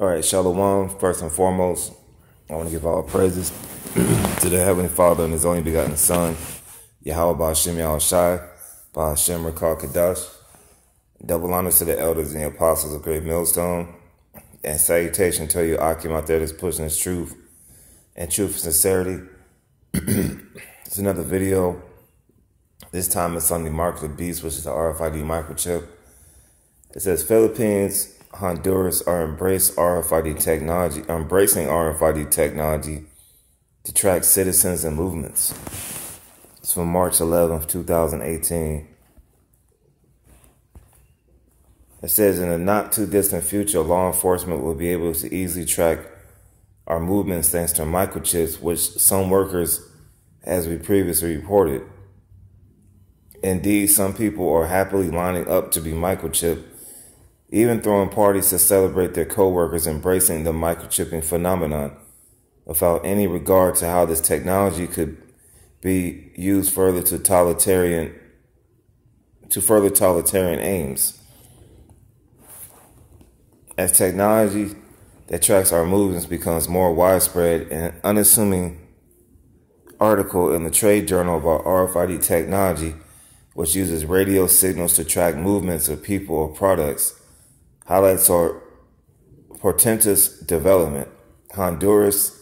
All right, Shalom. First and foremost, I want to give all praises to the Heavenly Father and His only begotten Son, YAHAWASHI, YAHAWASHI, BAHA, SHEM, Kadash. Double honors to the elders and the apostles of Great Millstone. And salutation to you, Akim, out there that's pushing this truth and truth and sincerity. It's another video. This time it's on the mark of the beast, which is the RFID microchip. It says Philippines, Honduras are embracing RFID technology to track citizens and movements. It's from March 11th, 2018. It says in the not too distant future, law enforcement will be able to easily track our movements thanks to microchips, which some workers, as we previously reported. Indeed, some people are happily lining up to be microchipped, even throwing parties to celebrate their co-workers embracing the microchipping phenomenon without any regard to how this technology could be used further totalitarian aims. As technology that tracks our movements becomes more widespread, an unassuming article in the trade journal about RFID technology, which uses radio signals to track movements of people or products, highlights our portentous development. Honduras,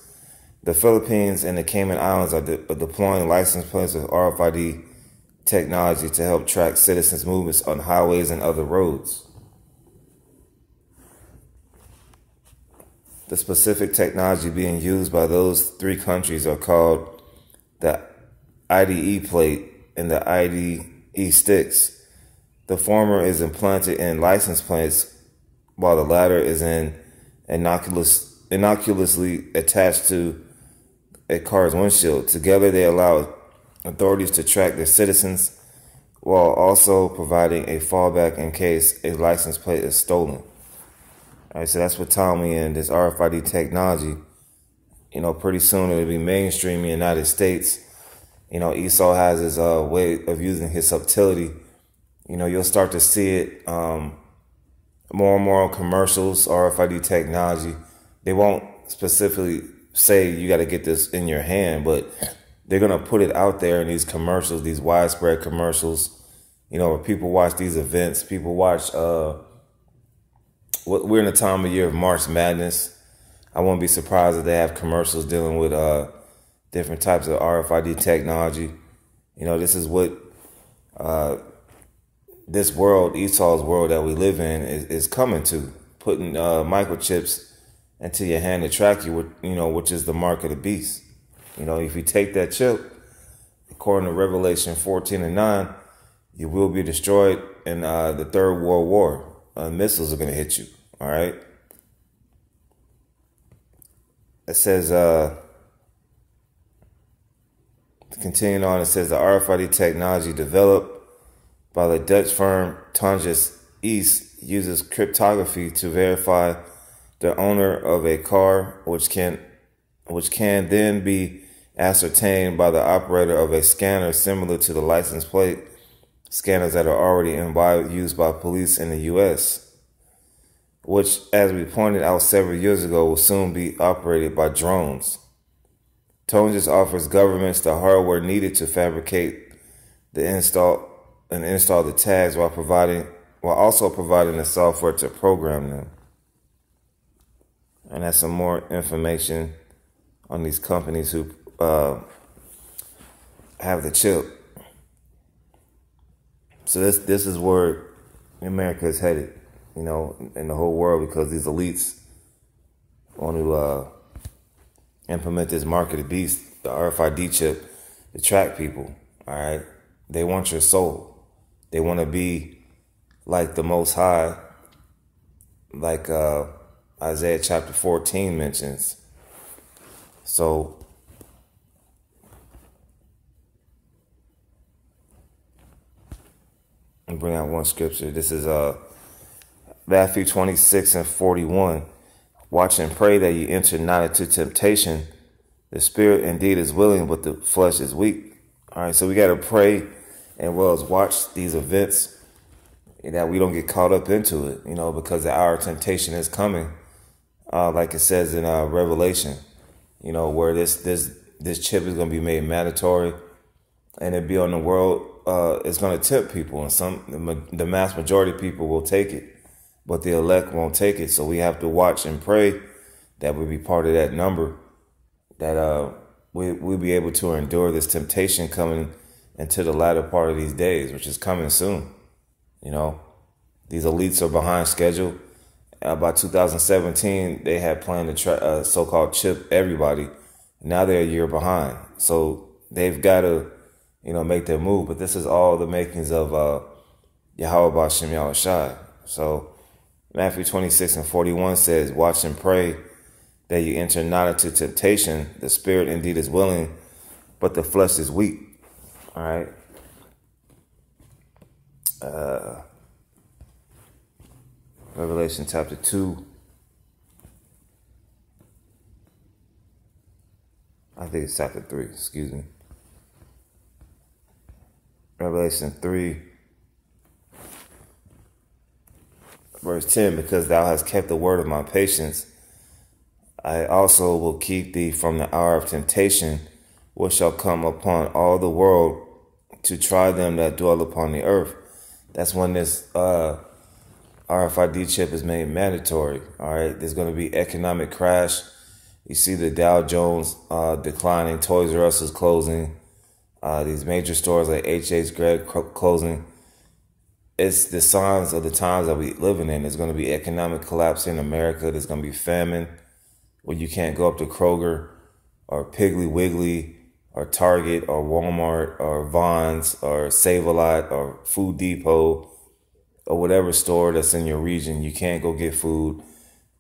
the Philippines, and the Cayman Islands are deploying license plates with RFID technology to help track citizens' movements on highways and other roads. The specific technology being used by those three countries are called the IDE plate and the IDE sticks. The former is implanted in license plates, while the latter is innocuously attached to a car's windshield. Together, they allow authorities to track their citizens while also providing a fallback in case a license plate is stolen. All right, so that's what Tommy and this RFID technology, pretty soon it'll be mainstream in the United States. Esau has his way of using his subtlety. You'll start to see it more and more on commercials, RFID technology. They won't specifically say you got to get this in your hand, but they're going to put it out there in these commercials, these widespread commercials, where people watch these events. People watch, we're in a time of year of March Madness. I won't be surprised if they have commercials dealing with different types of RFID technology. This is what this world, Esau's world that we live in, is coming to, putting microchips into your hand to track you, which is the mark of the beast. If you take that chip, according to Revelation 14:9, you will be destroyed in the Third World War. Missiles are going to hit you, all right? It says, continuing on, it says the RFID technology developed by the Dutch firm Tonjes East uses cryptography to verify the owner of a car, which can then be ascertained by the operator of a scanner similar to the license plate scanners that are already used by police in the U.S., which, as we pointed out several years ago, will soon be operated by drones. Tonjes offers governments the hardware needed to fabricate the install the tags while also providing the software to program them. And that's some more information on these companies who have the chip. So this is where America is headed, in the whole world, because these elites want to implement this mark of the beast, the RFID chip, to track people. All right, they want your soul. They want to be like the Most High, like Isaiah chapter 14 mentions. So I'll bring out one scripture. This is Matthew 26:41. Watch and pray that ye enter not into temptation. The spirit indeed is willing, but the flesh is weak. All right, so we got to pray and well as watch these events, that we don't get caught up into it, because the hour of temptation is coming. like it says in Revelation, where this chip is going to be made mandatory, and it be on the world. It's going to tip people, and the mass majority of people will take it, but the elect won't take it. So we have to watch and pray that we be part of that number, that we'll be able to endure this temptation coming into the latter part of these days, which is coming soon. These elites are behind schedule. By 2017, they had planned to so-called chip everybody. Now they're a year behind. So they've got to, make their move. But this is all the makings of YAHAWAH, SHEM, YAHAWASHI. So Matthew 26:41 says, watch and pray that you enter not into temptation. The spirit indeed is willing, but the flesh is weak. All right. Revelation chapter 2. I think it's chapter 3, excuse me. Revelation 3, verse 10, because thou hast kept the word of my patience, I also will keep thee from the hour of temptation, which shall come upon all the world to try them that dwell upon the earth. That's when this RFID chip is made mandatory. All right, there's going to be economic crash. You see the Dow Jones declining, Toys R Us is closing, these major stores like H.H. Gregg closing. It's the signs of the times that we living in. There's going to be economic collapse in America. There's going to be famine where you can't go up to Kroger or Piggly Wiggly or Target or Walmart or Vons or Save-A-Lot or Food Depot or whatever store that's in your region. You can't go get food.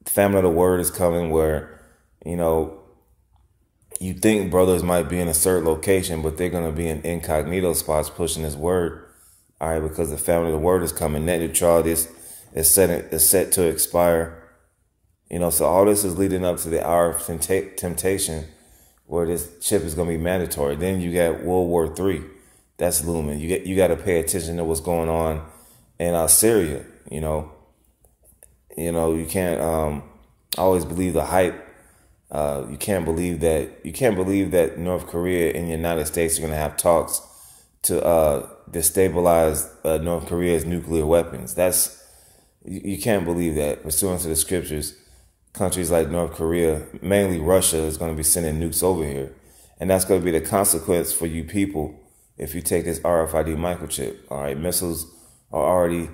The famine of the word is coming where, you think brothers might be in a certain location, but they're going to be in incognito spots pushing this word. All right, because the famine of the word is coming. Net neutrality is set to expire. So all this is leading up to the hour of temptation where this chip is going to be mandatory. Then you got World War III. That's looming. You got to pay attention to what's going on in Syria. You can't always believe the hype. You can't believe that North Korea and the United States are going to have talks to destabilize North Korea's nuclear weapons. You can't believe that. Pursuant to the scriptures, countries like North Korea, mainly Russia, is going to be sending nukes over here. And that's going to be the consequence for you people if you take this RFID microchip. All right, missiles are already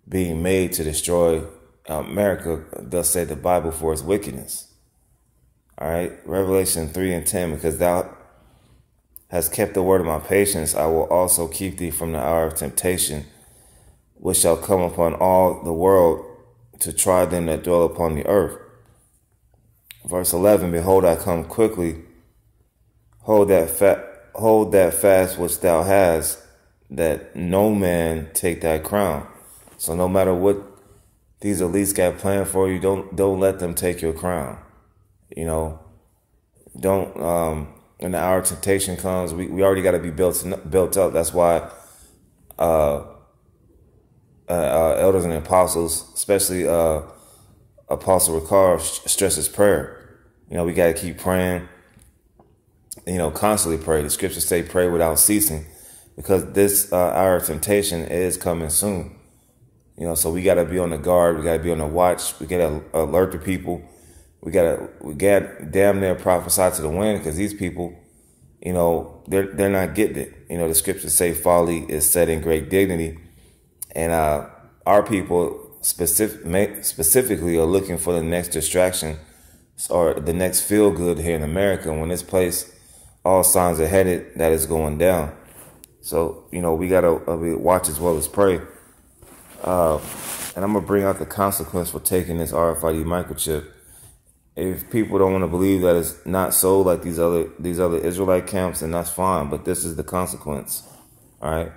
being made to destroy America, thus said the Bible, for its wickedness. All right, Revelation 3:10, because thou hast kept the word of my patience, I will also keep thee from the hour of temptation, which shall come upon all the world to try them that dwell upon the earth. Verse 11, behold, I come quickly. Hold that fast which thou hast, that no man take thy crown. So no matter what these elites got planned for you, don't let them take your crown. Don't when the hour of temptation comes, we already got to be built up. That's why elders and apostles, especially Apostle Ricard, stresses prayer. We got to keep praying. Constantly pray. The scriptures say pray without ceasing, because this hour of temptation is coming soon. So we got to be on the guard. We got to be on the watch. We got to alert the people. We got damn near prophesy to the wind, because these people, they're not getting it. The scriptures say folly is set in great dignity. And our people specifically are looking for the next distraction or the next feel good here in America. When this place, all signs are headed that it's going down. So, we got to watch as well as pray. And I'm going to bring out the consequence for taking this RFID microchip. If people don't want to believe that it's not so like these other Israelite camps, then that's fine. But this is the consequence. All right.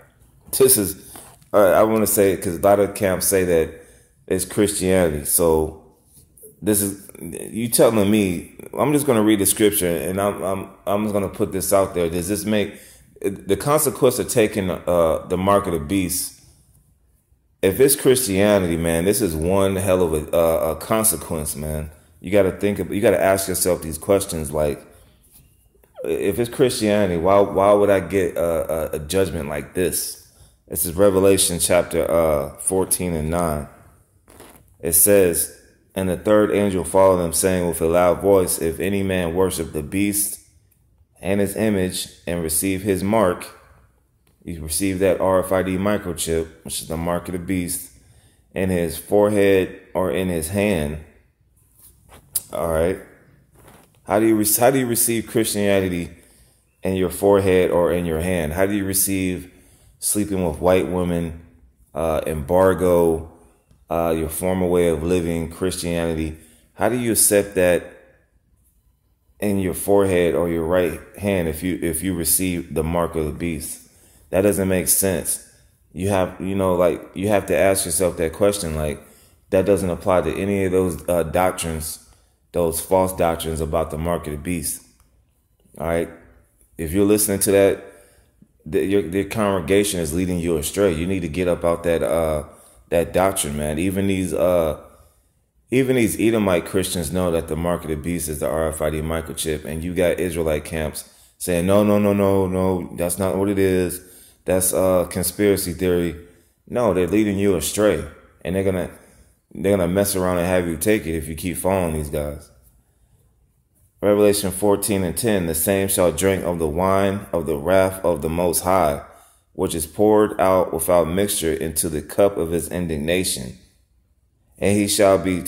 I want to say, because a lot of camps say that it's Christianity. So this is, you telling me, I'm just going to read the scripture, and I'm just going to put this out there. Does this make the consequence of taking the mark of the beast? If it's Christianity, man, this is one hell of a consequence, man. you got to ask yourself these questions. Like, if it's Christianity, why would I get a judgment like this? This is Revelation chapter 14 and 9. It says, and the third angel followed them, saying with a loud voice, if any man worship the beast and his image and receive his mark, you receive that RFID microchip, which is the mark of the beast, in his forehead or in his hand. All right. How do you receive Christianity in your forehead or in your hand? How do you receive sleeping with white women, embargo, your former way of living, Christianity? How do you accept that in your forehead or your right hand if you receive the mark of the beast? That doesn't make sense. You have to ask yourself that question. Like, that doesn't apply to any of those doctrines, those false doctrines about the mark of the beast. All right. If you're listening to that, the congregation is leading you astray. You need to get up out that doctrine, man. Even these Edomite Christians know that the mark of the beast is the RFID microchip, and you got Israelite camps saying, no, that's not what it is. That's conspiracy theory. No, they're leading you astray, and they're gonna mess around and have you take it if you keep following these guys. Revelation 14 and 10, the same shall drink of the wine of the wrath of the Most High, which is poured out without mixture into the cup of his indignation. And he shall be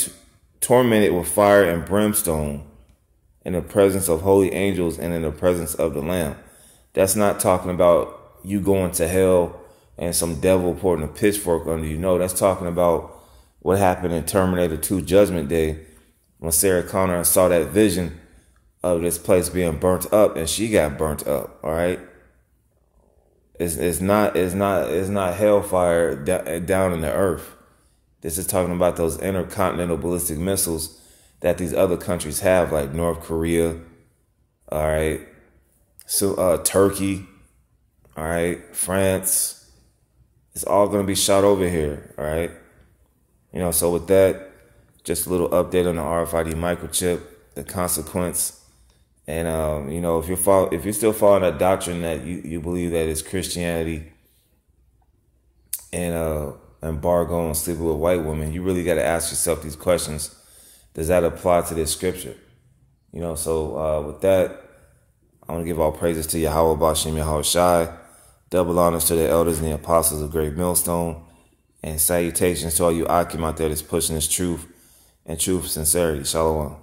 tormented with fire and brimstone in the presence of holy angels and in the presence of the Lamb. That's not talking about you going to hell and some devil pouring a pitchfork under you. No, that's talking about what happened in Terminator 2 Judgment Day when Sarah Connor saw that vision of this place being burnt up, and she got burnt up. All right. It's not hellfire down in the earth. This is talking about those intercontinental ballistic missiles that these other countries have, like North Korea. All right. So Turkey. All right. France. It's all going to be shot over here. All right. So with that, just a little update on the RFID microchip, the consequence. And, if you're still following that doctrine that you believe that is Christianity and embargo and sleeping with white women, you really got to ask yourself these questions. Does that apply to this scripture? So with that, I want to give all praises to YAHAWAH, YAHAWASHI, double honors to the elders and the apostles of Great Millstone, and salutations to all you Akim out there that's pushing this truth and truth sincerity. Shalom.